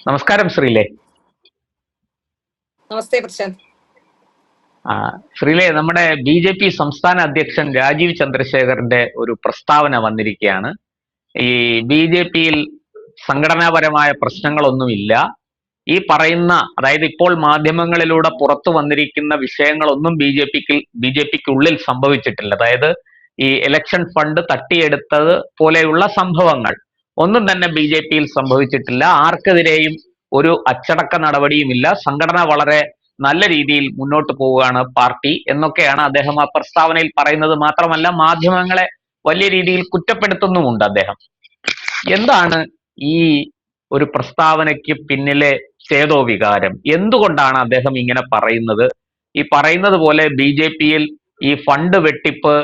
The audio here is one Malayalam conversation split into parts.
നമസ്കാരം ശ്രീലേ. നമസ്തേ പ്രശാന്ത്. ശ്രീലേ, നമ്മുടെ BJP സംസ്ഥാന അധ്യക്ഷൻ രാജീവ് ചന്ദ്രശേഖറിന്റെ ഒരു പ്രസ്താവന വന്നിരിക്കുകയാണ്. ഈ BJP-യിൽ സംഘടനാപരമായ പ്രശ്നങ്ങളൊന്നുമില്ല, ഈ പറയുന്ന, അതായത് ഇപ്പോൾ മാധ്യമങ്ങളിലൂടെ പുറത്തു വന്നിരിക്കുന്ന വിഷയങ്ങളൊന്നും BJPക്കുള്ളിൽ സംഭവിച്ചിട്ടില്ല. അതായത് ഈ ഇലക്ഷൻ ഫണ്ട് തട്ടിയെടുത്തത് പോലെയുള്ള സംഭവങ്ങൾ ഒന്നും തന്നെ BJP-യിൽ സംഭവിച്ചിട്ടില്ല. ആർക്കെതിരെയും ഒരു അച്ചടക്ക നടപടിയുമില്ല. സംഘടന വളരെ നല്ല രീതിയിൽ മുന്നോട്ട് പോവുകയാണ് പാർട്ടി എന്നൊക്കെയാണ് അദ്ദേഹം ആ പ്രസ്താവനയിൽ പറയുന്നത്. മാത്രമല്ല, മാധ്യമങ്ങളെ വലിയ രീതിയിൽ കുറ്റപ്പെടുത്തുന്നുമുണ്ട് അദ്ദേഹം. എന്താണ് ഈ ഒരു പ്രസ്താവനയ്ക്ക് പിന്നിലെ ചേതോവികാരം? എന്തുകൊണ്ടാണ് അദ്ദേഹം ഇങ്ങനെ പറയുന്നത്? ഈ പറയുന്നത് പോലെ BJP-യിൽ ഈ ഫണ്ട് വെട്ടിപ്പ്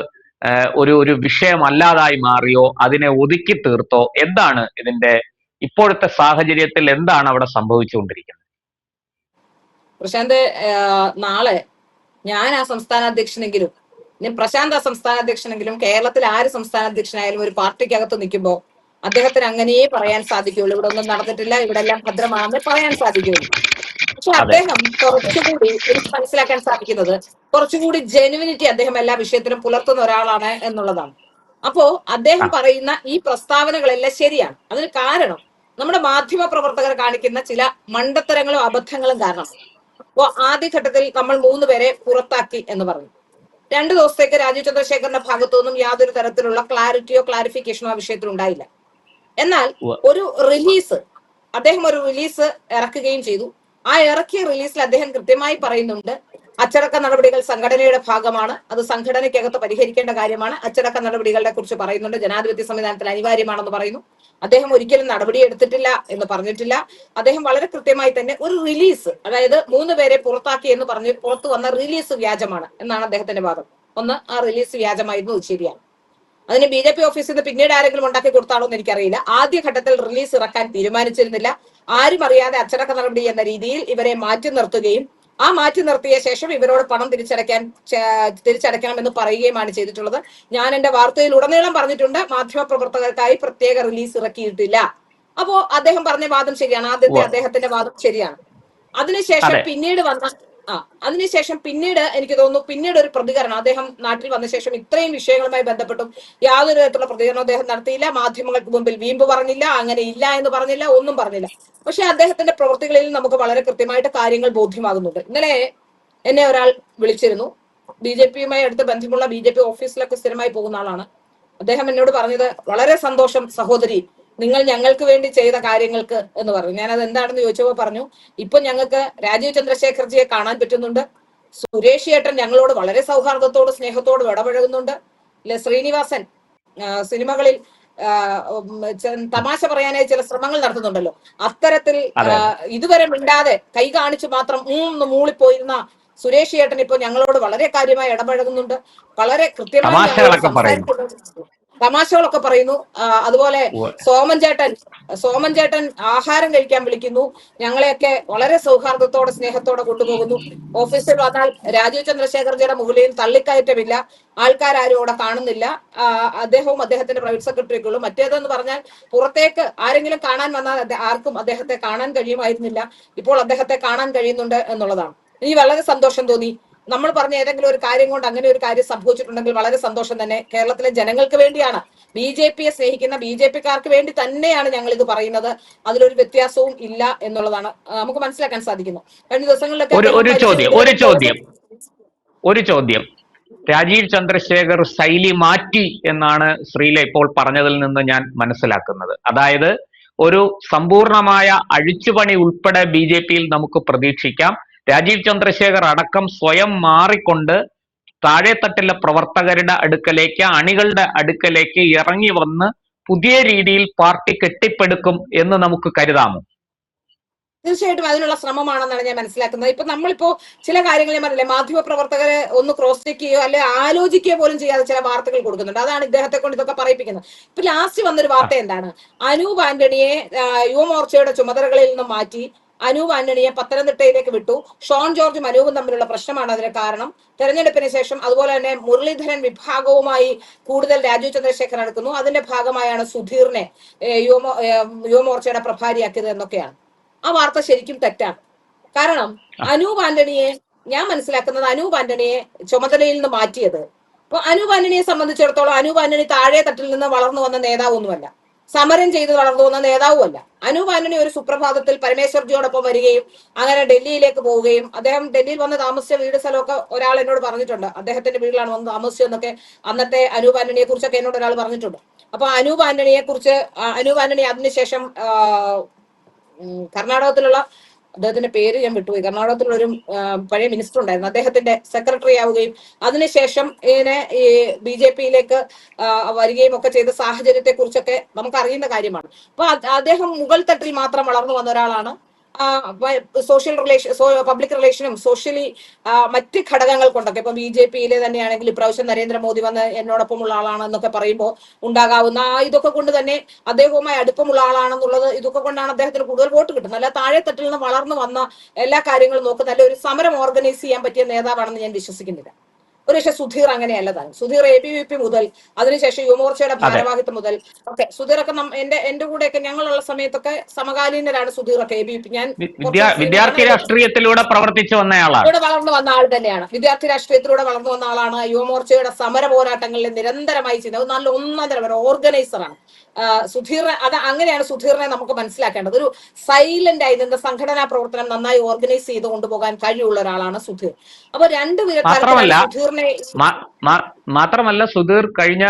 ഒരു വിഷയമല്ലാതായി മാറിയോ? അതിനെ ഒതുക്കി തീർത്തോ? എന്താണ് ഇതിന്റെ ഇപ്പോഴത്തെ സാഹചര്യത്തിൽ എന്താണ് അവിടെ സംഭവിച്ചുകൊണ്ടിരിക്കുന്നത്? പ്രശാന്ത്, നാളെ ഞാൻ ആ സംസ്ഥാന അധ്യക്ഷനെങ്കിലും പ്രശാന്ത് ആ സംസ്ഥാന അധ്യക്ഷനെങ്കിലും കേരളത്തിൽ ആര് സംസ്ഥാന അധ്യക്ഷനായാലും ഒരു പാർട്ടിക്കകത്ത് നിൽക്കുമ്പോൾ അദ്ദേഹത്തിന് അങ്ങനെയേ പറയാൻ സാധിക്കുള്ളൂ, ഇവിടെ ഒന്നും നടന്നിട്ടില്ല, ഇവിടെ എല്ലാം ഭദ്രമാണെന്ന് പറയാൻ സാധിക്കുള്ളൂ. പക്ഷെ അദ്ദേഹം കുറച്ചുകൂടി എനിക്ക് മനസ്സിലാക്കാൻ സാധിക്കുന്നത് കുറച്ചുകൂടി ജെനുവിനിറ്റി അദ്ദേഹം എല്ലാ വിഷയത്തിലും പുലർത്തുന്ന ഒരാളാണ് എന്നുള്ളതാണ്. അപ്പോ അദ്ദേഹം പറയുന്ന ഈ പ്രസ്താവനകളെല്ലാം ശരിയാണ്. അതിന് കാരണം നമ്മുടെ മാധ്യമ പ്രവർത്തകർ കാണിക്കുന്ന ചില മണ്ടത്തരങ്ങളും അബദ്ധങ്ങളും കാരണം. അപ്പോ ആദ്യഘട്ടത്തിൽ നമ്മൾ 3 പേരെ പുറത്താക്കി എന്ന് പറഞ്ഞു. 2 ദിവസത്തേക്ക് രാജീവ് ചന്ദ്രശേഖറിന്റെ ഭാഗത്തു നിന്നും യാതൊരു തരത്തിലുള്ള ക്ലാരിറ്റിയോ ക്ലാരിഫിക്കേഷനോ ആ വിഷയത്തിൽ ഉണ്ടായില്ല. എന്നാൽ ഒരു റിലീസ് ഇറക്കുകയും ചെയ്തു. ആ ഇറക്കിയ റിലീസിൽ അദ്ദേഹം കൃത്യമായി പറയുന്നുണ്ട്, അച്ചടക്ക നടപടികൾ സംഘടനയുടെ ഭാഗമാണ്, അത് സംഘടനയ്ക്കകത്ത് പരിഹരിക്കേണ്ട കാര്യമാണ്. അച്ചടക്ക നടപടികളെ കുറിച്ച് പറയുന്നുണ്ട്, ജനാധിപത്യ സംവിധാനത്തിൽ അനിവാര്യമാണെന്ന് പറയുന്നു. അദ്ദേഹം ഒരിക്കലും നടപടി എടുത്തിട്ടില്ല എന്ന് പറഞ്ഞിട്ടില്ല. അദ്ദേഹം വളരെ കൃത്യമായി തന്നെ ഒരു റിലീസ്, അതായത് 3 പേരെ പുറത്താക്കി എന്ന് പറഞ്ഞ് പുറത്തു വന്ന റിലീസ് വ്യാജമാണ് എന്നാണ് അദ്ദേഹത്തിന്റെ വാദം. ഒന്ന്, ആ റിലീസ് വ്യാജമായിരുന്നു, ശരിയാണ്. അതിന് BJP ഓഫീസിൽ നിന്ന് പിന്നീട് ആരെങ്കിലും ഉണ്ടാക്കി കൊടുത്താണോ എന്ന് എനിക്കറിയില്ല. ആദ്യഘട്ടത്തിൽ റിലീസ് ഇറക്കാൻ തീരുമാനിച്ചിരുന്നില്ല. ആരും അറിയാതെ അച്ചടക്ക നടപടി എന്ന രീതിയിൽ ഇവരെ മാറ്റി നിർത്തുകയും ആ മാറ്റി നിർത്തിയ ശേഷം ഇവരോട് പണം തിരിച്ചടയ്ക്കണം എന്ന് പറയുകയുമാണ് ചെയ്തിട്ടുള്ളത്. ഞാൻ എന്റെ വാർത്തയിൽ ഉടനീളം പറഞ്ഞിട്ടുണ്ട്, മാധ്യമപ്രവർത്തകർക്കായി പ്രത്യേക റിലീസ് ഇറക്കിയിട്ടില്ല. അപ്പോ അദ്ദേഹം പറഞ്ഞ വാദം ശരിയാണ്, അദ്ദേഹത്തിന്റെ വാദം ശരിയാണ്. അതിനുശേഷം പിന്നീട് എനിക്ക് തോന്നുന്നു പിന്നീട് ഒരു പ്രതികരണം അദ്ദേഹം നാട്ടിൽ വന്ന ശേഷം ഇത്രയും വിഷയങ്ങളുമായി ബന്ധപ്പെട്ടും യാതൊരു തരത്തിലുള്ള പ്രതികരണം അദ്ദേഹം നടത്തിയില്ല. മാധ്യമങ്ങൾക്ക് മുമ്പിൽ വീമ്പ് പറഞ്ഞില്ല, അങ്ങനെ ഇല്ല എന്ന് പറഞ്ഞില്ല, ഒന്നും പറഞ്ഞില്ല. പക്ഷെ അദ്ദേഹത്തിന്റെ പ്രവൃത്തികളിൽ നമുക്ക് വളരെ കൃത്യമായിട്ട് കാര്യങ്ങൾ ബോധ്യമാകുന്നുണ്ട്. ഇന്നലെ എന്നെ ഒരാൾ വിളിച്ചിരുന്നു, BJP-യുമായി അടുത്ത് ബന്ധമുള്ള BJP ഓഫീസിലൊക്കെ സ്ഥിരമായി പോകുന്ന ആളാണ്. അദ്ദേഹം എന്നോട് പറഞ്ഞത്, വളരെ സന്തോഷം സഹോദരി, നിങ്ങൾ ഞങ്ങൾക്ക് വേണ്ടി ചെയ്ത കാര്യങ്ങൾക്ക് എന്ന് പറഞ്ഞു. ഞാനത് എന്താണെന്ന് ചോദിച്ചപ്പോൾ പറഞ്ഞു, ഇപ്പൊ ഞങ്ങൾക്ക് രാജീവ് ചന്ദ്രശേഖർജിയെ കാണാൻ പറ്റുന്നുണ്ട്, സുരേഷ് ഏട്ടൻ ഞങ്ങളോട് വളരെ സൗഹാർദ്ദത്തോടും സ്നേഹത്തോടും ഇടപഴകുന്നുണ്ട്, ശ്രീനിവാസൻ സിനിമകളിൽ തമാശ പറയാനായി ചില ശ്രമങ്ങൾ നടത്തുന്നുണ്ടല്ലോ, അത്തരത്തിൽ ഇതുവരെ മിണ്ടാതെ കൈ കാണിച്ചു മാത്രം മൂളിപ്പോയിരുന്ന സുരേഷ് ഏട്ടൻ ഇപ്പൊ ഞങ്ങളോട് വളരെ കാര്യമായി ഇടപഴകുന്നുണ്ട്, വളരെ കൃത്യമായി തമാശകളൊക്കെ പറയുന്നു. അതുപോലെ സോമൻ ചേട്ടൻ ആഹാരം കഴിക്കാൻ വിളിക്കുന്നു, ഞങ്ങളെയൊക്കെ വളരെ സൗഹാർദ്ദത്തോടെ സ്നേഹത്തോടെ കൊണ്ടുപോകുന്നു. ഓഫീസിൽ വന്നാൽ രാജീവ് ചന്ദ്രശേഖർജിയുടെ മുകളിൽ തള്ളിക്കയറ്റമില്ല, ആൾക്കാരും അവിടെ കാണുന്നില്ല, അദ്ദേഹവും അദ്ദേഹത്തിന്റെ പ്രൈവറ്റ് സെക്രട്ടറിയൊക്കെ ഉള്ളൂ. മറ്റേതെന്ന് പറഞ്ഞാൽ പുറത്തേക്ക് ആരെങ്കിലും കാണാൻ വന്നാൽ ആർക്കും അദ്ദേഹത്തെ കാണാൻ കഴിയുമായിരുന്നില്ല, ഇപ്പോൾ അദ്ദേഹത്തെ കാണാൻ കഴിയുന്നുണ്ട് എന്നുള്ളതാണ്. എനിക്ക് വളരെ സന്തോഷം തോന്നി. നമ്മൾ പറഞ്ഞ ഏതെങ്കിലും ഒരു കാര്യം കൊണ്ട് അങ്ങനെ ഒരു കാര്യം സംഭവിച്ചിട്ടുണ്ടെങ്കിൽ വളരെ സന്തോഷം തന്നെ. കേരളത്തിലെ ജനങ്ങൾക്ക് വേണ്ടിയാണ്, BJP-യെ സ്നേഹിക്കുന്ന BJP-ക്കാർക്ക് വേണ്ടി തന്നെയാണ് ഞങ്ങൾ ഇത് പറയുന്നത്. അതിലൊരു വ്യത്യാസവും ഇല്ല എന്നുള്ളതാണ് നമുക്ക് മനസ്സിലാക്കാൻ സാധിക്കുന്നത്. കഴിഞ്ഞ ദിവസങ്ങളിലൊക്കെ ഒരു ചോദ്യം രാജീവ് ചന്ദ്രശേഖർ ശൈലി മാറ്റി എന്നാണ് ശ്രീല ഇപ്പോൾ പറഞ്ഞതിൽ നിന്ന് ഞാൻ മനസ്സിലാക്കുന്നത്. അതായത് ഒരു സമ്പൂർണമായ അഴിച്ചുപണി ഉൾപ്പെടെ BJP-യിൽ നമുക്ക് പ്രതീക്ഷിക്കാം. രാജീവ് ചന്ദ്രശേഖർ അടക്കം സ്വയം മാറിക്കൊണ്ട് താഴെത്തട്ടിലെ പ്രവർത്തകരുടെ അടുക്കലേക്ക്, അണികളുടെ അടുക്കലേക്ക് ഇറങ്ങി വന്ന് പുതിയ രീതിയിൽ പാർട്ടി കെട്ടിപ്പടുക്കും എന്ന് നമുക്ക് കരുതാമോ? തീർച്ചയായിട്ടും അതിനുള്ള ശ്രമമാണെന്നാണ് ഞാൻ മനസ്സിലാക്കുന്നത്. ഇപ്പൊ നമ്മളിപ്പോ ചില കാര്യങ്ങൾ ഞാൻ പറഞ്ഞില്ലേ, മാധ്യമ പ്രവർത്തകരെ ഒന്ന് ക്രോസ് ചെക്ക് ചെയ്യുകയോ അല്ലെ ആലോചിക്കുകയോ പോലും ചെയ്യാതെ ചില വാർത്തകൾ കൊടുക്കുന്നുണ്ട്. അതാണ് ഇദ്ദേഹത്തെ കൊണ്ട് ഇതൊക്കെ പറയിപ്പിക്കുന്നത്. ഇപ്പൊ ലാസ്റ്റ് വന്നൊരു വാർത്ത എന്താണ്, അനൂപ് ആന്റണിയെ യുവമോർച്ചയുടെ ചുമതലകളിൽ നിന്നും മാറ്റി അനൂപ് ആന്റണിയെ പത്തനംതിട്ടയിലേക്ക് വിട്ടു. ഷോൺ ജോർജും അനൂപും തമ്മിലുള്ള പ്രശ്നമാണ് അതിന് കാരണം. തെരഞ്ഞെടുപ്പിന് ശേഷം അതുപോലെ തന്നെ മുരളീധരൻ വിഭാഗവുമായി കൂടുതൽ രാജീവ് ചന്ദ്രശേഖർ അടുക്കുന്നു. അതിന്റെ ഭാഗമായാണ് സുധീറിനെ യുവമോർച്ചയുടെ പ്രഭാരിയാക്കിയത് എന്നൊക്കെയാണ്. ആ വാർത്ത ശരിക്കും തെറ്റാണ്. കാരണം അനൂപ് ആന്റണിയെ, ഞാൻ മനസ്സിലാക്കുന്നത് അനൂപ് ആന്റണിയെ ചുമതലയിൽ നിന്ന് മാറ്റിയത്, അപ്പൊ അനൂപ് ആന്റണിയെ സംബന്ധിച്ചിടത്തോളം അനൂപ് ആന്റണി താഴെ തട്ടിൽ നിന്ന് വളർന്നു വന്ന നേതാവൊന്നുമല്ല, സമരം ചെയ്ത് വളർന്നു വന്ന നേതാവുമല്ല. അനൂപ് ആന്റണി ഒരു സുപ്രഭാതത്തിൽ പരമേശ്വർജിയോടൊപ്പം വരികയും അങ്ങനെ ഡൽഹിയിലേക്ക് പോവുകയും, അദ്ദേഹം ഡൽഹിയിൽ വന്ന് താമസിച്ച വീട് സ്ഥലമൊക്കെ ഒരാൾ എന്നോട് പറഞ്ഞിട്ടുണ്ട്, അദ്ദേഹത്തിന്റെ വീട്ടിലാണ് വന്ന് താമസിച്ചതെന്നൊക്കെ അന്നത്തെ അനൂപ് ആന്റണിയെ കുറിച്ചൊക്കെ എന്നോട് ഒരാൾ പറഞ്ഞിട്ടുണ്ട്. അപ്പൊ അനൂപ് ആന്റണിയെ കുറിച്ച്, അനൂപ് ആന്റണി അതിനുശേഷം കർണാടകത്തിലുള്ള, അദ്ദേഹത്തിന്റെ പേര് ഞാൻ വിട്ടുപോയി, കർണാടകത്തിലുള്ള ഒരു പഴയ മിനിസ്റ്റർ ഉണ്ടായിരുന്നു, അദ്ദേഹത്തിന്റെ സെക്രട്ടറി ആവുകയും അതിനുശേഷം ഇങ്ങനെ ഈ BJP-യിലേക്ക് വരികയും ഒക്കെ ചെയ്ത സാഹചര്യത്തെ കുറിച്ചൊക്കെ നമുക്ക് അറിയുന്ന കാര്യമാണ്. അപ്പൊ അദ്ദേഹം മുകൾ തട്ടിൽ മാത്രം വളർന്നു വന്ന ഒരാളാണ്. സോഷ്യൽ റിലേഷൻ, പബ്ലിക് റിലേഷനും സോഷ്യലി മറ്റ് ഘടകങ്ങൾ കൊണ്ടൊക്കെ, ഇപ്പൊ BJP-യിലെ തന്നെയാണെങ്കിൽ ഇപ്രാവശ്യം നരേന്ദ്രമോദി വന്ന് എന്നോടൊപ്പമുള്ള ആളാണെന്നൊക്കെ പറയുമ്പോൾ ഉണ്ടാകാവുന്ന ഇതൊക്കെ കൊണ്ട് തന്നെ അദ്ദേഹവുമായി അടുപ്പമുള്ള ആളാണെന്നുള്ളത്, ഇതൊക്കെ കൊണ്ടാണ് അദ്ദേഹത്തിന് കൂടുതൽ വോട്ട് കിട്ടുന്നത്. അല്ല താഴെ തട്ടിൽ നിന്ന് വളർന്നു വന്ന എല്ലാ കാര്യങ്ങളും നോക്കുന്ന ഒരു സമരം ഓർഗനൈസ് ചെയ്യാൻ പറ്റിയ നേതാവാണെന്ന് ഞാൻ വിശ്വസിക്കുന്നില്ല. ഒരുപക്ഷെ സുധീർ അങ്ങനെയല്ല താൻ. സുധീർ ABVP മുതൽ, അതിനുശേഷം യുവമോർച്ചയുടെ ഭാരവാഹിത്വം മുതൽ ഒക്കെ സുധീറൊക്കെ എന്റെ കൂടെയൊക്കെ ഞങ്ങളുള്ള സമയത്തൊക്കെ സമകാലീനരാണ് സുധീറൊക്കെ. ABVP ഞാൻ വിദ്യാർത്ഥി രാഷ്ട്രീയത്തിലൂടെ പ്രവർത്തിച്ചു വന്നയാളാണ്, ഇവിടെ വളർന്നു വന്ന ആൾ തന്നെയാണ്, വിദ്യാർത്ഥി രാഷ്ട്രീയത്തിലൂടെ വളർന്നു വന്ന ആളാണ്. യുവമോർച്ചയുടെ സമര പോരാട്ടങ്ങളിൽ നിരന്തരമായി ചെയ്യുന്നത് നല്ല ഒന്നാന്തരം ഒരു ഓർഗനൈസറാണ് സുധീർ. അത് അങ്ങനെയാണ് സുധീറിനെ നമുക്ക് മനസ്സിലാക്കേണ്ടത്. ഒരു സൈലന്റ് ആയി നിന്ന് സംഘടനാ പ്രവർത്തനം നന്നായി ഓർഗനൈസ് ചെയ്ത് കൊണ്ടുപോകാൻ കഴിവുള്ള ഒരാളാണ് സുധീർ. അപ്പൊ മാത്രമല്ല സുധീർ കഴിഞ്ഞ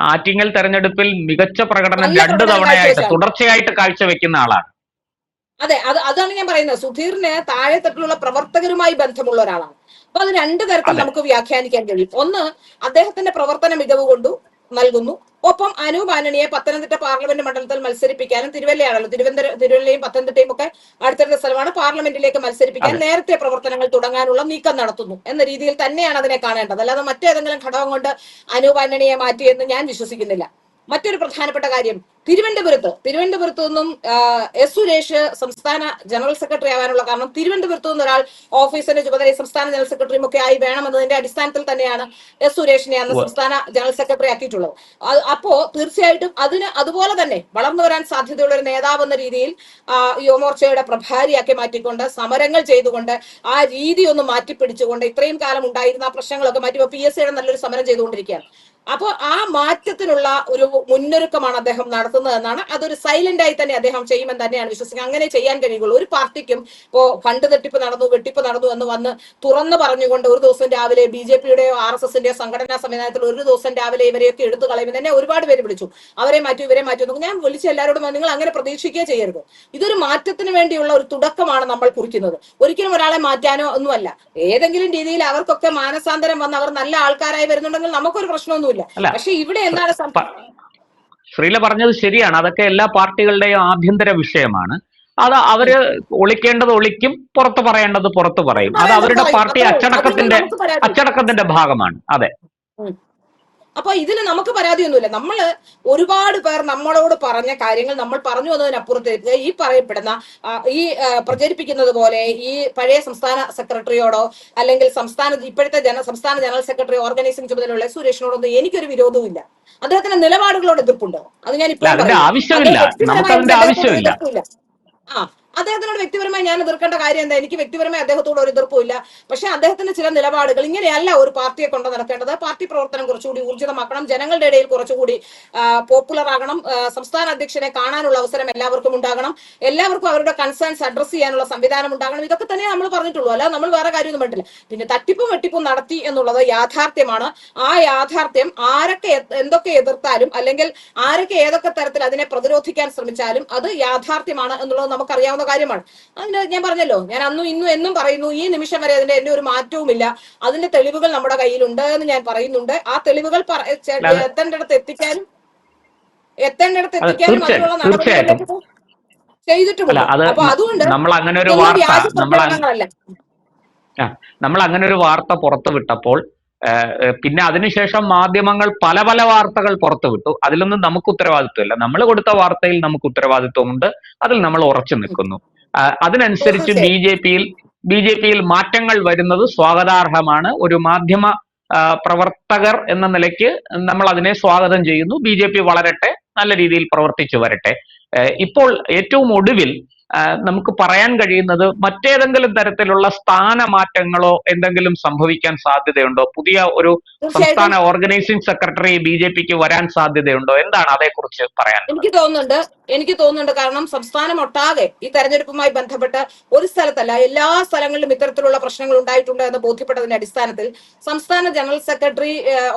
ആറ്റിങ്ങൽ തെരഞ്ഞെടുപ്പിൽ മികച്ച പ്രകടനം 2 തവണയായിട്ട് തുടർച്ചയായിട്ട് കാഴ്ചവെക്കുന്ന ആളാണ്. അതെ, അതാണ് ഞാൻ പറയുന്നത്. സുധീറിന് താഴെ തട്ടിലുള്ള പ്രവർത്തകരുമായി ബന്ധമുള്ള ഒരാളാണ്. അപ്പൊ അത് 2 തരത്തിൽ നമുക്ക് വ്യാഖ്യാനിക്കാൻ കഴിയും. ഒന്ന്, അദ്ദേഹത്തിന്റെ പ്രവർത്തന മികവ് കൊണ്ടു നൽകുന്നു. ഒപ്പം അനൂപ് ആന്റണിയെ പത്തനംതിട്ട പാർലമെന്റ് മണ്ഡലത്തിൽ മത്സരിപ്പിക്കാനും, തിരുവല്ലയാണല്ലോ, തിരുവല്ലയും പത്തനംതിട്ടയും ഒക്കെ അടുത്തടുത്ത സ്ഥലമാണ്, പാർലമെന്റിലേക്ക് മത്സരിപ്പിക്കാൻ നേരത്തെ പ്രവർത്തനങ്ങൾ തുടങ്ങാനുള്ള നീക്കം നടത്തുന്നു എന്ന രീതിയിൽ തന്നെയാണ് അതിനെ കാണേണ്ടത്. അല്ലാതെ മറ്റേതെങ്കിലും ഘടകം കൊണ്ട് അനൂപ് ആന്റണിയെ മാറ്റിയെന്ന് ഞാൻ വിശ്വസിക്കുന്നില്ല. മറ്റൊരു പ്രധാനപ്പെട്ട കാര്യം, തിരുവനന്തപുരത്ത് നിന്നും S. സുരേഷ് സംസ്ഥാന ജനറൽ സെക്രട്ടറി ആവാനുള്ള കാരണം, തിരുവനന്തപുരത്ത് നിന്ന് ഒരാൾ ഓഫീസിന്റെ ചുമതല സംസ്ഥാന ജനറൽ സെക്രട്ടറിയും ഒക്കെ ആയി വേണമെന്നതിന്റെ അടിസ്ഥാനത്തിൽ തന്നെയാണ് S. സുരേഷിനെ അന്ന് സംസ്ഥാന ജനറൽ സെക്രട്ടറി ആക്കിയിട്ടുള്ളത്. അപ്പോ തീർച്ചയായിട്ടും അതുപോലെ തന്നെ വളർന്നു വരാൻ സാധ്യതയുള്ള ഒരു നേതാവ് എന്ന രീതിയിൽ യുവമോർച്ചയുടെ പ്രഭാരിയാക്കി മാറ്റിക്കൊണ്ട്, സമരങ്ങൾ ചെയ്തുകൊണ്ട്, ആ രീതി ഒന്ന് മാറ്റിപ്പിടിച്ചുകൊണ്ട്, ഇത്രയും കാലം ഉണ്ടായിരുന്ന ആ പ്രശ്നങ്ങളൊക്കെ മാറ്റി PSCയുടെ നല്ലൊരു സമരം ചെയ്തുകൊണ്ടിരിക്കുകയാണ്. അപ്പോൾ ആ മാറ്റത്തിനുള്ള ഒരു മുന്നൊരുക്കമാണ് അദ്ദേഹം നടത്തുന്നത് എന്നാണ്. അതൊരു സൈലന്റ് ആയി തന്നെ അദ്ദേഹം ചെയ്യുമെന്ന് തന്നെയാണ് വിശ്വസിക്കുന്നത്. അങ്ങനെ ചെയ്യാൻ കഴിയുള്ളൂ. ഒരു പാർട്ടിക്കും ഇപ്പോ ഫണ്ട് തട്ടിപ്പ് നടന്നു, വെട്ടിപ്പ് നടന്നു എന്ന് വന്ന് തുറന്നു പറഞ്ഞുകൊണ്ട് ഒരു ദിവസം രാവിലെ BJP-യുടെയോ RSSന്റെയോ സംഘടനാ സംവിധാനത്തിൽ ഒരു ദിവസം രാവിലെ ഇവരെയൊക്കെ എടുത്തു കളയും. തന്നെ ഒരുപാട് പേര് വിളിച്ചു, അവരെ മാറ്റി ഇവരെ മാറ്റി നോക്കും. ഞാൻ വിളിച്ച എല്ലാവരോടും നിങ്ങൾ അങ്ങനെ പ്രതീക്ഷിക്കുകയോ ചെയ്യരുത്. ഇതൊരു മാറ്റത്തിന് വേണ്ടിയുള്ള ഒരു തുടക്കമാണ് നമ്മൾ കുറിക്കുന്നത്. ഒരിക്കലും ഒരാളെ മാറ്റാനോ ഒന്നുമല്ല. ഏതെങ്കിലും രീതിയിൽ അവർക്കൊക്കെ മാനസാന്തരം വന്ന് അവർ നല്ല ആൾക്കാരായി വരുന്നുണ്ടെങ്കിൽ നമുക്കൊരു പ്രശ്നമൊന്നുമില്ല. പക്ഷെ ഇവിടെ എന്താണ് ശ്രീല പറഞ്ഞത് ശരിയാണ്. അതൊക്കെ എല്ലാ പാർട്ടികളുടെയും ആഭ്യന്തര വിഷയമാണ്. അത് അവര് ഒളിക്കേണ്ടത് ഒളിക്കും, പുറത്തു പറയേണ്ടത് പുറത്തു പറയും. അത് അവരുടെ പാർട്ടി അച്ചടക്കത്തിന്റെ ഭാഗമാണ്. അതെ. അപ്പൊ ഇതിന് നമുക്ക് പരാതിയൊന്നുമില്ല. നമ്മൾ ഒരുപാട് പേർ നമ്മളോട് പറഞ്ഞ കാര്യങ്ങൾ നമ്മൾ പറഞ്ഞു വന്നതിനപ്പുറത്തേക്ക് ഈ പറയപ്പെടുന്ന ഈ പ്രചരിപ്പിക്കുന്നത് പോലെ ഈ പഴയ സംസ്ഥാന സെക്രട്ടറിയോടോ അല്ലെങ്കിൽ ഇപ്പോഴത്തെ സംസ്ഥാന ജനറൽ സെക്രട്ടറി ഓർഗനൈസിംഗ് ചുമതലയുള്ള സുരേഷിനോടൊന്നും എനിക്കൊരു വിരോധവും ഇല്ല. അദ്ദേഹത്തിന്റെ നിലപാടുകളോട് എതിർപ്പുണ്ട്. അത് ഞാൻ ഇപ്പോൾ അദ്ദേഹത്തിനോട് വ്യക്തിപരമായി ഞാൻ എതിർക്കേണ്ട കാര്യം എന്താ? എനിക്ക് വ്യക്തിപരമായി അദ്ദേഹത്തോട് ഒരു എതിർപ്പുമില്ല. പക്ഷെ അദ്ദേഹത്തിന്റെ ചില നിലപാടുകൾ ഇങ്ങനെയല്ല ഒരു പാർട്ടിയെ കൊണ്ട് നടക്കേണ്ടത്. പാർട്ടി പ്രവർത്തനം കുറച്ചുകൂടി ഊർജിതമാക്കണം, ജനങ്ങളുടെ ഇടയിൽ കുറച്ചുകൂടി പോപ്പുലർ ആകണം, സംസ്ഥാന അധ്യക്ഷനെ കാണാനുള്ള അവസരം എല്ലാവർക്കും ഉണ്ടാകണം, എല്ലാവർക്കും അവരുടെ കൺസേൺസ് അഡ്രസ് ചെയ്യാനുള്ള സംവിധാനം ഉണ്ടാകണം. ഇതൊക്കെ തന്നെ നമ്മൾ പറഞ്ഞിട്ടുള്ളൂ, അല്ലാതെ നമ്മൾ വേറെ കാര്യമൊന്നും പറഞ്ഞില്ല. പിന്നെ തട്ടിപ്പും വെട്ടിപ്പും നടത്തി എന്നുള്ളത് യാഥാർത്ഥ്യമാണ്. ആ യാഥാർത്ഥ്യം ആരൊക്കെ എന്തൊക്കെ എതിർത്താലും അല്ലെങ്കിൽ ആരൊക്കെ ഏതൊക്കെ തരത്തിൽ അതിനെ പ്രതിരോധിക്കാൻ ശ്രമിച്ചാലും അത് യാഥാർത്ഥ്യമാണ് എന്നുള്ളത് നമുക്കറിയാവുന്ന കാര്യമാണ്. അതിന് ഞാൻ പറഞ്ഞല്ലോ, ഞാൻ അന്നും ഇന്നും എന്നും പറയുന്നു, ഈ നിമിഷം വരെ അതിന്റെ എന്റെ ഒരു മാറ്റവുമില്ല. അതിന്റെ തെളിവുകൾ നമ്മുടെ കയ്യിലുണ്ട് എന്ന് ഞാൻ പറയുന്നുണ്ട്. ആ തെളിവുകൾ എത്തേണ്ടിടത്ത് എത്തിക്കാനും അതിനുള്ള നടപടികളിലേക്ക് ചെയ്തിട്ടുമില്ല. അപ്പൊ അതുകൊണ്ട് നമ്മൾ അങ്ങനെ ഒരു വാർത്ത പുറത്തുവിട്ടപ്പോൾ പിന്നെ അതിനുശേഷം മാധ്യമങ്ങൾ പല വാർത്തകൾ പുറത്തുവിട്ടു. അതിലൊന്നും നമുക്ക് ഉത്തരവാദിത്വമില്ല. നമ്മൾ കൊടുത്ത വാർത്തയിൽ നമുക്ക് ഉത്തരവാദിത്വമുണ്ട്. അതിൽ നമ്മൾ ഉറച്ചു നിൽക്കുന്നു. അതിനനുസരിച്ച് ബി.ജെ.പിയിൽ മാറ്റങ്ങൾ വരുന്നത് സ്വാഗതാർഹമാണ്. ഒരു മാധ്യമ പ്രവർത്തകർ എന്ന നിലയ്ക്ക് നമ്മൾ അതിനെ സ്വാഗതം ചെയ്യുന്നു. ബി.ജെ.പി വളരട്ടെ, നല്ല രീതിയിൽ പ്രവർത്തിച്ചു വരട്ടെ. ഇപ്പോൾ ഏറ്റവും ഒടുവിൽ നമുക്ക് പറയാൻ കഴിയുന്നത് മറ്റേതെങ്കിലും തരത്തിലുള്ള സ്ഥാനമാറ്റങ്ങളോ എന്തെങ്കിലും സംഭവിക്കാൻ സാധ്യതയുണ്ടോ? പുതിയ ഒരു തീർച്ചയായിട്ടും സംസ്ഥാന ഓർഗനൈസിംഗ് സെക്രട്ടറി BJPക്ക് വരാൻ സാധ്യതയുണ്ടോ? എന്താണ് അതേക്കുറിച്ച് പറയാനുള്ളത്? എനിക്ക് തോന്നുന്നുണ്ട് കാരണം സംസ്ഥാനം ഒട്ടാകെ ഈ തെരഞ്ഞെടുപ്പുമായി ബന്ധപ്പെട്ട് ഒരു സ്ഥലത്തല്ല എല്ലാ സ്ഥലങ്ങളിലും ഇത്തരത്തിലുള്ള പ്രശ്നങ്ങൾ ഉണ്ടായിട്ടുണ്ട് എന്ന് ബോധ്യപ്പെട്ടതിന്റെ അടിസ്ഥാനത്തിൽ സംസ്ഥാന ജനറൽ സെക്രട്ടറി,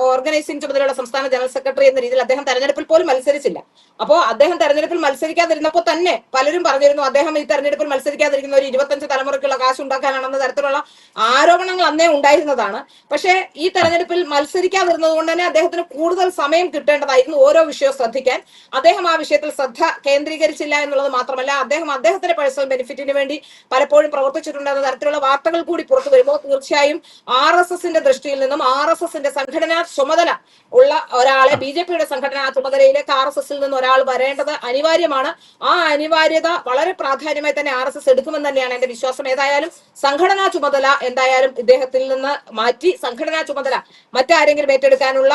ഓർഗനൈസിംഗ് ചുമതലയുള്ള സംസ്ഥാന ജനറൽ സെക്രട്ടറി എന്ന രീതിയിൽ അദ്ദേഹം തെരഞ്ഞെടുപ്പിൽ പോലും മത്സരിച്ചില്ല. അപ്പോൾ അദ്ദേഹം തെരഞ്ഞെടുപ്പിൽ മത്സരിക്കാതിരുന്നപ്പോൾ തന്നെ പലരും പറഞ്ഞിരുന്നു അദ്ദേഹം ഈ തെരഞ്ഞെടുപ്പിൽ മത്സരിക്കാതിരിക്കുന്ന ഒരു 25 തലമുറയ്ക്കുള്ള കാശ് ഉണ്ടാക്കാനാണെന്ന തരത്തിലുള്ള ആരോപണങ്ങൾ അന്നേ ഉണ്ടായിരുന്നതാണ്. പക്ഷേ ഈ തെരഞ്ഞെടുപ്പിൽ മത്സരിക്കാതിരുന്നത് കൊണ്ട് തന്നെ അദ്ദേഹത്തിന് കൂടുതൽ സമയം കിട്ടേണ്ടതായിരുന്നു ഓരോ വിഷയവും ശ്രദ്ധിക്കാൻ. അദ്ദേഹം ആ വിഷയത്തിൽ ശ്രദ്ധ കേന്ദ്രീകരിച്ചില്ല എന്നുള്ളത് മാത്രമല്ല, അദ്ദേഹത്തിന്റെ പേഴ്സണൽ ബെനിഫിറ്റിന് വേണ്ടി പലപ്പോഴും പ്രവർത്തിച്ചിട്ടുണ്ട് എന്ന തരത്തിലുള്ള വാർത്തകൾ കൂടി പുറത്തു വരുമ്പോൾ തീർച്ചയായും RSSന്റെ ദൃഷ്ടിയിൽ നിന്നും RSSന്റെ സംഘടനാ ചുമതല ഉള്ള ഒരാളെ BJPയുടെ സംഘടനാ ചുമതലയിലേക്ക് RSSൽ നിന്ന് ഒരാൾ വരേണ്ടത് അനിവാര്യമാണ്. ആ അനിവാര്യത വളരെ പ്രാധാന്യമായി തന്നെ RSS എടുക്കുമെന്ന് തന്നെയാണ് എന്റെ വിശ്വാസം. ഏതായാലും സംഘടനാ ചുമതല എന്തായാലും ഇദ്ദേഹത്തിൽ നിന്ന് മാറ്റി സംഘടനാ ചുമതല മറ്റാരെങ്കിലും ഏറ്റെടുക്കാനുള്ള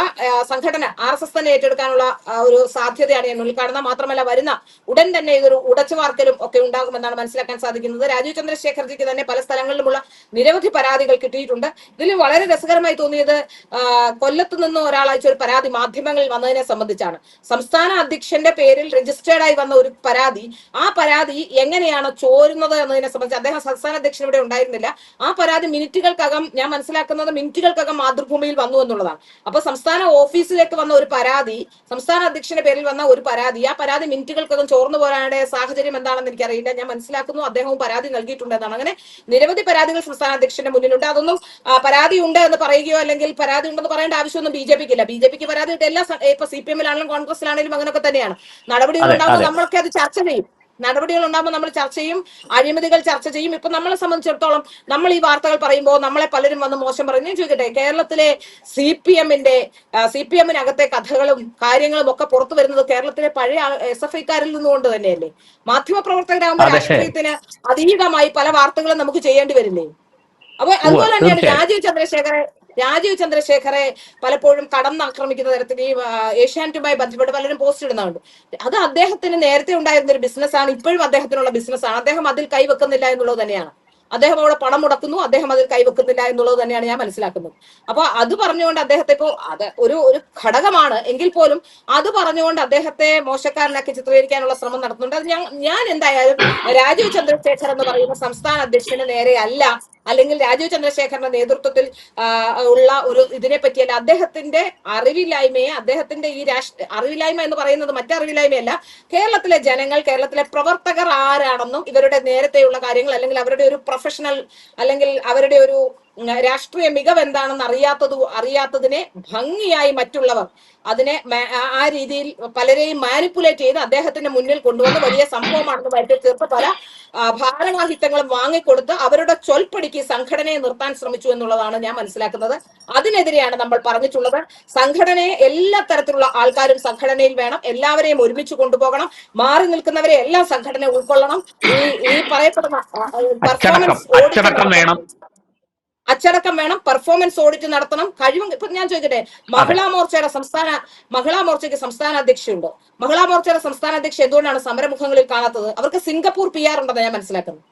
സംഘടന RSS തന്നെ ഏറ്റെടുക്കാനുള്ള ഒരു സാധ്യതയാണ് ഞാൻ കാണുന്നത്. മാത്രമല്ല വരുന്ന ഉടൻ തന്നെ ഇതൊരു ഉടച്ചുവാർക്കലും ഒക്കെ ഉണ്ടാകുമെന്നാണ് മനസ്സിലാക്കാൻ സാധിക്കുന്നത്. രാജീവ് ചന്ദ്രശേഖർജിക്ക് തന്നെ പല സ്ഥലങ്ങളിലുമുള്ള നിരവധി പരാതികൾ കിട്ടിയിട്ടുണ്ട്. ഇതിൽ വളരെ രസകരമായി തോന്നിയത് കൊല്ലത്ത് നിന്ന് ഒരാൾ അയച്ച ഒരു പരാതി മാധ്യമങ്ങളിൽ വന്നതിനെ സംബന്ധിച്ചാണ്. സംസ്ഥാന അധ്യക്ഷന്റെ പേരിൽ രജിസ്റ്റേർഡ് ആയി വന്ന ഒരു പരാതി, ആ പരാതി എങ്ങനെയാണ് ചോരുന്നത് എന്നതിനെ സംബന്ധിച്ച് അദ്ദേഹം സംസ്ഥാന അധ്യക്ഷൻ ഇവിടെ ഉണ്ടായിരുന്നില്ല. ആ പരാതി മിനിറ്റുകൾക്കകം, ഞാൻ മനസ്സിലാക്കുന്നത് മിനിറ്റുകൾക്കകം മാതൃഭൂമിയിൽ വന്നു എന്നുള്ളതാണ്. അപ്പൊ സംസ്ഥാന ഓഫീസിലേക്ക് വന്ന ഒരു പരാതി, സംസ്ഥാന അധ്യക്ഷന്റെ പേരിൽ വന്ന ഒരു പരാതി, ആ പരാതി മിനിറ്റുകൾക്കകം ചോർന്നു പോരാനുള്ള സാഹചര്യം എന്താണെന്ന് എനിക്കറിയില്ല. ഞാൻ മനസ്സിലാക്കുന്നു അദ്ദേഹവും പരാതി നൽകിയിട്ടുണ്ടെന്നാണ്. അങ്ങനെ നിരവധി പരാതികൾ സംസ്ഥാന അധ്യക്ഷന്റെ മുന്നിലുണ്ട്. അതൊന്നും പരാതി ഉണ്ട് എന്ന് പറയുകയോ അല്ലെങ്കിൽ പരാതി ഉണ്ടെന്ന് പറയേണ്ട ആവശ്യമൊന്നും BJPക്ക് ഇല്ല. BJPക്ക് പരാതി എല്ലാ ഇപ്പൊ CPM-ലാണെങ്കിലും കോൺഗ്രസിലാണെങ്കിലും അങ്ങനെയൊക്കെ തന്നെയാണ്. നടപടികൾ ഉണ്ടാകുമ്പോൾ നമ്മളൊക്കെ അത് ചർച്ച ചെയ്യും. നടപടികൾ ഉണ്ടാകുമ്പോൾ നമ്മൾ ചർച്ച ചെയ്യും, അഴിമതികൾ ചർച്ച ചെയ്യും. ഇപ്പൊ നമ്മളെ സംബന്ധിച്ചിടത്തോളം നമ്മൾ ഈ വാർത്തകൾ പറയുമ്പോൾ നമ്മളെ പലരും വന്ന് മോശം പറയും. ഞാൻ ചോദിക്കട്ടെ, കേരളത്തിലെ CPM-നകത്തെ കഥകളും കാര്യങ്ങളും ഒക്കെ പുറത്തു വരുന്നത് കേരളത്തിലെ പഴയ SFI-ക്കാരിൽ നിന്നുകൊണ്ട് തന്നെയല്ലേ? മാധ്യമപ്രവർത്തകരാകുമ്പോൾ രാഷ്ട്രീയത്തിന് അതീതമായി പല വാർത്തകളും നമുക്ക് ചെയ്യേണ്ടി വരില്ലേ? അപ്പൊ അതുപോലെ തന്നെയാണ് രാജീവ് ചന്ദ്രശേഖറെ പലപ്പോഴും കടന്നാക്രമിക്കുന്ന തരത്തിൽ ഈ ഏഷ്യാനെറ്റുമായി ബന്ധപ്പെട്ട് പലരും പോസ്റ്റ് ഇടുന്നുണ്ട്. അത് അദ്ദേഹത്തിന് നേരത്തെ ഉണ്ടായിരുന്ന ഒരു ബിസിനസ്സാണ്, ഇപ്പോഴും അദ്ദേഹത്തിനുള്ള ബിസിനസ്സാണ്. അദ്ദേഹം അതിൽ കൈവെക്കുന്നില്ല എന്നുള്ളത് തന്നെയാണ്. അദ്ദേഹം അവിടെ പണം മുടക്കുന്നു, അദ്ദേഹം അതിൽ കൈവെക്കുന്നില്ല എന്നുള്ളത് തന്നെയാണ് ഞാൻ മനസ്സിലാക്കുന്നത്. അപ്പൊ അത് പറഞ്ഞുകൊണ്ട് അദ്ദേഹത്തെ ഇപ്പോ അത് ഒരു ഘടകമാണ് എങ്കിൽ പോലും അത് പറഞ്ഞുകൊണ്ട് അദ്ദേഹത്തെ മോശക്കാരനാക്കി ചിത്രീകരിക്കാനുള്ള ശ്രമം നടത്തുന്നുണ്ട്. അത് ഞാൻ എന്തായാലും രാജീവ് ചന്ദ്രശേഖർ എന്ന് പറയുന്ന സംസ്ഥാന അധ്യക്ഷന് നേരെ അല്ല, അല്ലെങ്കിൽ രാജീവ് ചന്ദ്രശേഖറിന്റെ നേതൃത്വത്തിൽ ഉള്ള ഒരു ഇതിനെ പറ്റിയല്ല, അദ്ദേഹത്തിന്റെ അറിവില്ലായ്മയെ, അദ്ദേഹത്തിന്റെ ഈ അറിവില്ലായ്മ എന്ന് പറയുന്നത് മറ്ററിവില്ലായ്മയല്ല, കേരളത്തിലെ ജനങ്ങൾ, കേരളത്തിലെ പ്രവർത്തകർ ആരാണെന്നും ഇവരുടെ നേരത്തെയുള്ള കാര്യങ്ങൾ അല്ലെങ്കിൽ അവരുടെ ഒരു പ്രൊഫഷണൽ അല്ലെങ്കിൽ അവരുടെ ഒരു രാഷ്ട്രീയ മികവ് എന്താണെന്ന് അറിയാത്തതിനെ ഭംഗിയായി മറ്റുള്ളവർ അതിനെ ആ രീതിയിൽ പലരെയും മാനിപ്പുലേറ്റ് ചെയ്ത് അദ്ദേഹത്തിന്റെ മുന്നിൽ കൊണ്ടുവന്ന് വലിയ സംഭവമാണെന്ന് വരുത്തി തീർത്ത് പല ഭാരവാഹിത്വങ്ങളും വാങ്ങിക്കൊടുത്ത് അവരുടെ ചൊൽപ്പടിക്ക് സംഘടനയെ നിർത്താൻ ശ്രമിച്ചു എന്നുള്ളതാണ് ഞാൻ മനസ്സിലാക്കുന്നത്. അതിനെതിരെയാണ് നമ്മൾ പറഞ്ഞിട്ടുള്ളത്. സംഘടനയെ എല്ലാ തരത്തിലുള്ള ആൾക്കാരും സംഘടനയിൽ വേണം, എല്ലാവരെയും ഒരുമിച്ച് കൊണ്ടുപോകണം, മാറി നിൽക്കുന്നവരെ എല്ലാം സംഘടന ഉൾക്കൊള്ളണം. ഈ പറയപ്പെടുന്ന അച്ചടക്കം വേണം, പെർഫോമൻസ് ഓഡിറ്റ് നടത്തണം, കഴിവും. ഇപ്പൊ ഞാൻ ചോദിക്കട്ടെ, മഹിളാ മോർച്ചയ്ക്ക് സംസ്ഥാന അധ്യക്ഷയുണ്ട്. മഹിളാ മോർച്ചയുടെ സംസ്ഥാന അധ്യക്ഷ എന്തുകൊണ്ടാണ് സമരമുഖങ്ങളിൽ കാണാത്തത്? അവർക്ക് സിംഗപ്പൂർ PR ഉണ്ടെന്ന് ഞാൻ മനസ്സിലാക്കുന്നത്.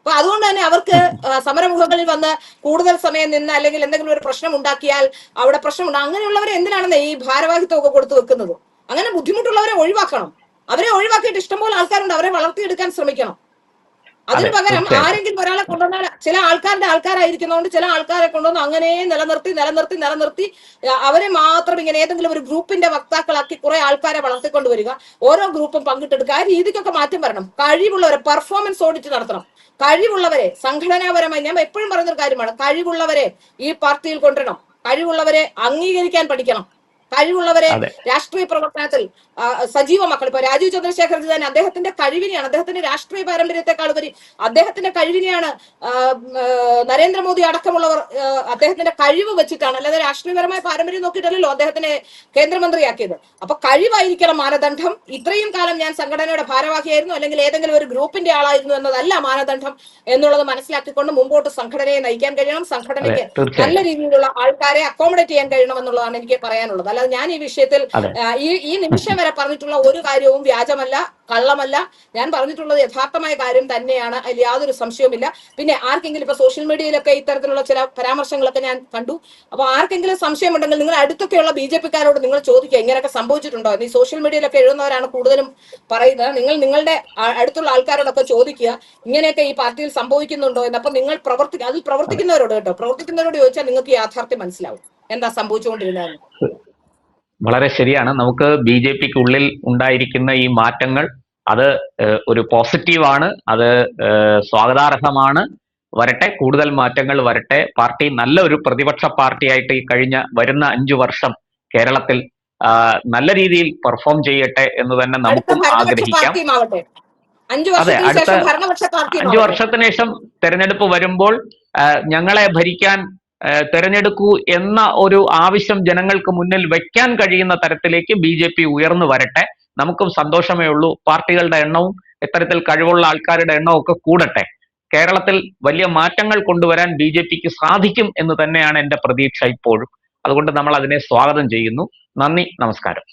അപ്പൊ അതുകൊണ്ട് തന്നെ അവർക്ക് സമരമുഖങ്ങളിൽ വന്ന് കൂടുതൽ സമയം നിന്ന് അല്ലെങ്കിൽ എന്തെങ്കിലും ഒരു പ്രശ്നം ഉണ്ടാക്കിയാൽ അവിടെ പ്രശ്നമുണ്ട്. അങ്ങനെയുള്ളവരെ എന്തിനാണെന്ന് ഈ ഭാരവാഹിത്വം ഒക്കെ കൊടുത്തു വെക്കുന്നത്? അങ്ങനെ ബുദ്ധിമുട്ടുള്ളവരെ ഒഴിവാക്കണം. അവരെ ഒഴിവാക്കിയിട്ട് ഇഷ്ടംപോലെ ആൾക്കാരുണ്ട്, അവരെ വളർത്തിയെടുക്കാൻ ശ്രമിക്കണം. അതിന് പകരം ആരെങ്കിലും ഒരാളെ കൊണ്ടുവന്നാൽ ചില ആൾക്കാരായിരിക്കുന്നതുകൊണ്ട് ചില ആൾക്കാരെ കൊണ്ടുവന്ന് അങ്ങനെ നിലനിർത്തി അവരെ മാത്രം ഇങ്ങനെ ഏതെങ്കിലും ഒരു ഗ്രൂപ്പിന്റെ വക്താക്കളാക്കി കുറെ ആൾക്കാരെ വളർത്തിക്കൊണ്ടുവരിക, ഓരോ ഗ്രൂപ്പും പങ്കിട്ടെടുക്കുക. ആ രീതിക്കൊക്കെ മാറ്റം വരണം. കഴിവുള്ളവരെ പെർഫോമൻസ് ഓഡിറ്റ് നടത്തണം. കഴിവുള്ളവരെ സംഘടനാപരമായി, ഞാൻ എപ്പോഴും പറയുന്നൊരു കാര്യമാണ്, കഴിവുള്ളവരെ ഈ പാർട്ടിയിൽ കൊണ്ടുവരണം. കഴിവുള്ളവരെ അംഗീകരിക്കാൻ പഠിക്കണം. കഴിവുള്ളവരെ രാഷ്ട്രീയ പ്രവർത്തനത്തിൽ സജീവമാക്കണം. ഇപ്പൊ രാജീവ് ചന്ദ്രശേഖർജി തന്നെ അദ്ദേഹത്തിന്റെ കഴിവിനെയാണ്, അദ്ദേഹത്തിന്റെ രാഷ്ട്രീയ പാരമ്പര്യത്തെക്കാൾ ഉപരി അദ്ദേഹത്തിന്റെ കഴിവിനെയാണ് നരേന്ദ്രമോദി അടക്കമുള്ളവർ അദ്ദേഹത്തിന്റെ കഴിവ് വെച്ചിട്ടാണ്, അല്ലാതെ രാഷ്ട്രീയപരമായ പാരമ്പര്യം നോക്കിയിട്ടല്ലോ അദ്ദേഹത്തിനെ കേന്ദ്രമന്ത്രിയാക്കിയത്. അപ്പൊ കഴിവായിരിക്കണം മാനദണ്ഡം. ഇത്രയും കാലം ഞാൻ സംഘടനയുടെ ഭാരവാഹിയായിരുന്നു അല്ലെങ്കിൽ ഏതെങ്കിലും ഒരു ഗ്രൂപ്പിന്റെ ആളായിരുന്നു എന്നതല്ല മാനദണ്ഡം എന്നുള്ളത് മനസ്സിലാക്കിക്കൊണ്ട് മുമ്പോട്ട് സംഘടനയെ നയിക്കാൻ കഴിയണം. സംഘടനയ്ക്ക് നല്ല രീതിയിലുള്ള ആൾക്കാരെ അക്കോമഡേറ്റ് ചെയ്യാൻ കഴിയണം എന്നുള്ളതാണ് എനിക്ക് പറയാനുള്ളത്. അല്ലാതെ ഞാൻ ഈ വിഷയത്തിൽ അതെ. ഈ നിമിഷം വരെ പറഞ്ഞിട്ടുള്ള ഒരു കാര്യവും വ്യാജമല്ല, കള്ളമല്ല. ഞാൻ പറഞ്ഞിട്ടുള്ളത് യഥാർത്ഥമായ കാര്യം തന്നെയാണ്, അതിൽ യാതൊരു സംശയവുമില്ല. പിന്നെ ആർക്കെങ്കിലും ഇപ്പൊ സോഷ്യൽ മീഡിയയിലൊക്കെ ഇത്തരത്തിലുള്ള ചില പരാമർശങ്ങളൊക്കെ ഞാൻ കണ്ടു. അപ്പൊ ആർക്കെങ്കിലും സംശയമുണ്ടെങ്കിൽ നിങ്ങൾ അടുത്തൊക്കെയുള്ള BJP-കാരോട് നിങ്ങൾ ചോദിക്കുക, ഇങ്ങനെയൊക്കെ സംഭവിച്ചിട്ടുണ്ടോ? ഈ സോഷ്യൽ മീഡിയയിലൊക്കെ എഴുതുന്നവരാണ് കൂടുതലും പറയുന്നത്. നിങ്ങൾ നിങ്ങളുടെ അടുത്തുള്ള ആൾക്കാരോടൊക്കെ ചോദിക്കുക, ഇങ്ങനെയൊക്കെ ഈ പാർട്ടിയിൽ സംഭവിക്കുന്നുണ്ടോ എന്ന്. അപ്പൊ നിങ്ങൾ അതിൽ പ്രവർത്തിക്കുന്നവരോട് കേട്ടോ, പ്രവർത്തിക്കുന്നവരോട് ചോദിച്ചാൽ നിങ്ങൾക്ക് യാഥാർത്ഥ്യം മനസ്സിലാവും എന്താ സംഭവിച്ചുകൊണ്ടിരുന്നതെന്ന്. വളരെ ശരിയാണ്. നമുക്ക് BJP-ക്കുള്ളിൽ ഉണ്ടായിരിക്കുന്ന ഈ മാറ്റങ്ങൾ അത് ഒരു പോസിറ്റീവാണ്, അത് സ്വാഗതാർഹമാണ്. വരട്ടെ, കൂടുതൽ മാറ്റങ്ങൾ വരട്ടെ. പാർട്ടി നല്ല ഒരു പ്രതിപക്ഷ പാർട്ടിയായിട്ട് ഈ വരുന്ന 5 വർഷം കേരളത്തിൽ നല്ല രീതിയിൽ പെർഫോം ചെയ്യട്ടെ എന്ന് തന്നെ നമുക്കും ആഗ്രഹിക്കാം. അതെ, അടുത്ത 5 വർഷത്തിന് ശേഷം തെരഞ്ഞെടുപ്പ് വരുമ്പോൾ ഞങ്ങളെ ഭരിക്കാൻ തെരഞ്ഞെടുക്കൂ എന്ന ഒരു ആവശ്യം ജനങ്ങൾക്ക് മുന്നിൽ വെക്കാൻ കഴിയുന്ന തരത്തിലേക്ക് BJP ഉയർന്നു വരട്ടെ. നമുക്കും സന്തോഷമേ ഉള്ളൂ. പാർട്ടികളുടെ എണ്ണവും ഇത്തരത്തിൽ കഴിവുള്ള ആൾക്കാരുടെ എണ്ണവും ഒക്കെ കൂടട്ടെ. കേരളത്തിൽ വലിയ മാറ്റങ്ങൾ കൊണ്ടുവരാൻ BJP-ക്ക് സാധിക്കും എന്ന് തന്നെയാണ് എന്റെ പ്രതീക്ഷ ഇപ്പോഴും. അതുകൊണ്ട് നമ്മൾ അതിനെ സ്വാഗതം ചെയ്യുന്നു. നന്ദി, നമസ്കാരം.